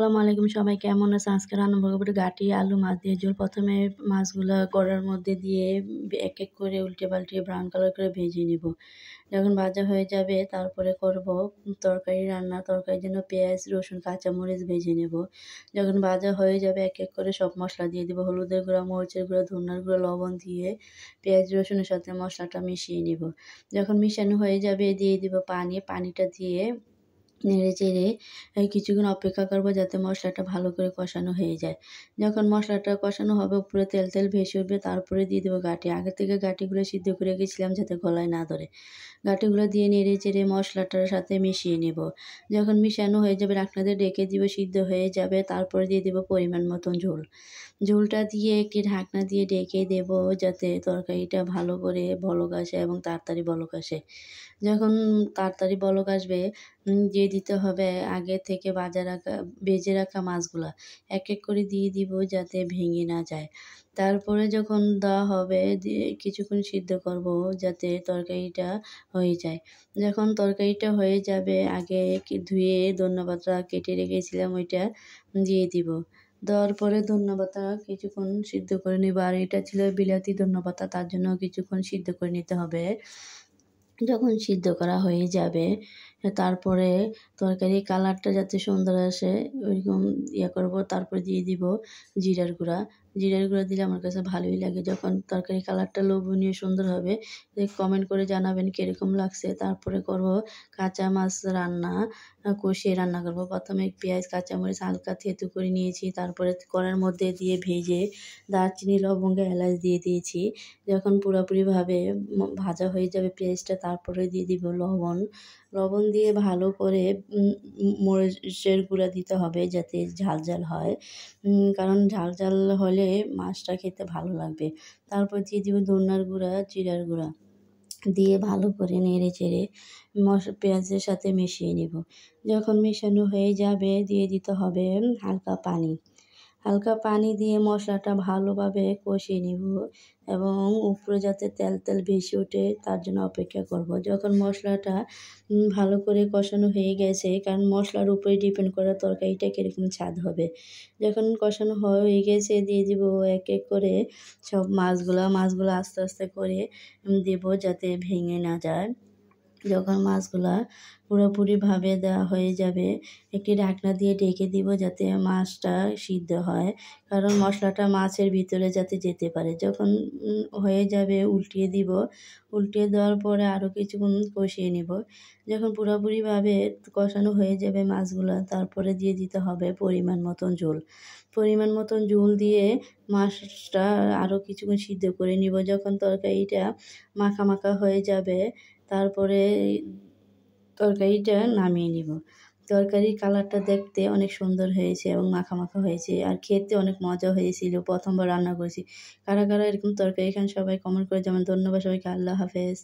আসসালামু আলাইকুম, সবাই কেমন আছেন? আজকে রান্না করব গাটি আলু মাছ দিয়ে ঝোল। প্রথমে মাছগুলা কড়ার মধ্যে দিয়ে এক এক করে উল্টে-পাল্টে ব্রাউন কালার করে ভেজে নিব। যখন ভাজা হয়ে যাবে তারপরে করব তরকারি রান্না। তরকারির জন্য পেঁয়াজ, রসুন, কাঁচামরিচ ভেজে নেব। যখন ভাজা হয়ে যাবে এক এক করে সব মসলা দিয়ে দিব। হলুদের গুঁড়া, মরিচের গুঁড়া, ধনিয়ার গুঁড়া, লবণ দিয়ে পেঁয়াজ, রসুনের সাথে মশলাটা মিশিয়ে নিব। যখন মিশানো হয়ে যাবে দিয়ে দিব পানি। পানিটা দিয়ে নেড়ে-চেড়ে কিছুক্ষণ অপেক্ষা করব যাতে মশলাটা ভালো করে কষানো হয়ে যায়। যখন মশলাটা কষানো হবে উপরে তেল তেল ভেসে উঠবে তারপরে দিয়ে দেবো গাঁটি। আগে থেকে গাঁটিগুলো সিদ্ধ করে রেখেছিলাম যাতে গলায় না ধরে। গাঁটিগুলো দিয়ে নেড়ে-চেড়ে মশলাটার সাথে মিশিয়ে নেব। যখন মিশানো হয়ে যাবে ঢাকনা দিয়ে ঢেকে দিব, সিদ্ধ হয়ে যাবে তারপরে দিয়ে দেবো পরিমাণ মতন ঝোল। ঝোলটা দিয়ে একটি ঢাকনা দিয়ে ঢেকে দেব যাতে তরকারিটা ভালো করে বলক আসে এবং তাড়াতাড়ি বলক আসে। যখন তাড়াতাড়ি বলক আসবে দিয়ে দিতে হবে আগে থেকে ভেজে রাখা মাছগুলা। এক এক করে দিয়ে দিব যাতে ভেঙে না যায়। তারপরে যখন দেওয়া হবে দিয়ে কিছুক্ষণ সিদ্ধ করব যাতে তরকারিটা হয়ে যায়। যখন তরকারিটা হয়ে যাবে আগে ধুয়ে ধনিয়া-পাতা কেটে রেখেছিলাম ওইটা দিয়ে দিব। দেওয়ার পরে ধনিয়া-পাতা কিছুক্ষণ সিদ্ধ করে নেব। আর এটা ছিল বিলাতি ধনিয়া-পাতা, তার জন্য কিছুক্ষণ সিদ্ধ করে নিতে হবে। যখন সিদ্ধ করা হয়ে যাবে তারপরে তরকারির কালারটা যাতে সুন্দর আসে ওইরকম করব। তারপরে দিয়ে দিব জিরার গুঁড়া। জিরার গুঁড়া দিলে আমার কাছে ভালোই লাগে। যখন তরকারির কালারটা লোভনীয় সুন্দর হবে কমেন্ট করে জানাবেন কীরকম লাগছে। তারপরে করব কাঁচা মাছ রান্না, কষিয়ে রান্না করব। প্রথমে পেঁয়াজ, কাঁচামরিচ হালকা থেঁতো করে নিয়েছি। তারপরে কড়ার মধ্যে দিয়ে ভেজে দারচিনি, লবঙ্গ, এলাচ দিয়ে দিয়েছি। যখন পুরোপুরিভাবে ভাজা হয়ে যাবে পেঁয়াজটা তারপরে দিয়ে দিব লবণ। লবণ দিয়ে ভালো করে মরিচের গুঁড়া দিতে হবে যাতে ঝাল ঝাল হয়। কারণ ঝাল ঝাল হলে মাছটা খেতে ভালো লাগবে। তারপর দিয়ে দিব ধনিয়ার গুঁড়া, জিরার গুঁড়া দিয়ে ভালো করে নেড়ে-চেড়ে পেঁয়াজের সাথে মিশিয়ে নিব। যখন মেশানো হয়ে যাবে দিয়ে দিতে হবে হালকা পানি। হালকা পানি দিয়ে মশলাটা ভালোভাবে কষিয়ে নিব এবং উপরে যাতে তেল তেল ভেসে ওঠে তার জন্য অপেক্ষা করব। যখন মশলাটা ভালো করে কষানো হয়ে গেছে, কারণ মশলার উপরে ডিপেন্ড করে তরকারিটা কীরকম স্বাদ হবে। যখন কষানো হয়ে গেছে দিয়ে দিব এক এক করে সব মাছগুলো আস্তে আস্তে করে দেব যাতে ভেঙে না যায়। যখন মাছগুলা পুরোপুরিভাবে দেওয়া হয়ে যাবে একটি ঢাকনা দিয়ে ঢেকে দিব যাতে মাছটা সিদ্ধ হয়, কারণ মশলাটা মাছের ভিতরে যাতে যেতে পারে। যখন হয়ে যাবে উল্টিয়ে দিব। উল্টিয়ে দেওয়ার পরে আরও কিছুক্ষণ কষিয়ে নিব। যখন পুরোপুরিভাবে কষানো হয়ে যাবে মাছগুলা তারপরে দিয়ে দিতে হবে পরিমাণ মতন ঝোল। পরিমাণ মতন ঝোল দিয়ে মাছটা আরও কিছুক্ষণ সিদ্ধ করে নিব। যখন তরকারিটা মাখা মাখা হয়ে যাবে তারপরে তরকারিটা নামিয়ে নিব। তরকারির কালারটা দেখতে অনেক সুন্দর হয়েছে এবং মাখা মাখা হয়েছে আর খেতে অনেক মজা হয়েছিল। প্রথমবার রান্না করেছি। কারা কারা এরকম তরকারি খান সবাই কমেন্ট করে জানাবেন। ধন্যবাদ সবাইকে। আল্লাহ হাফেজ।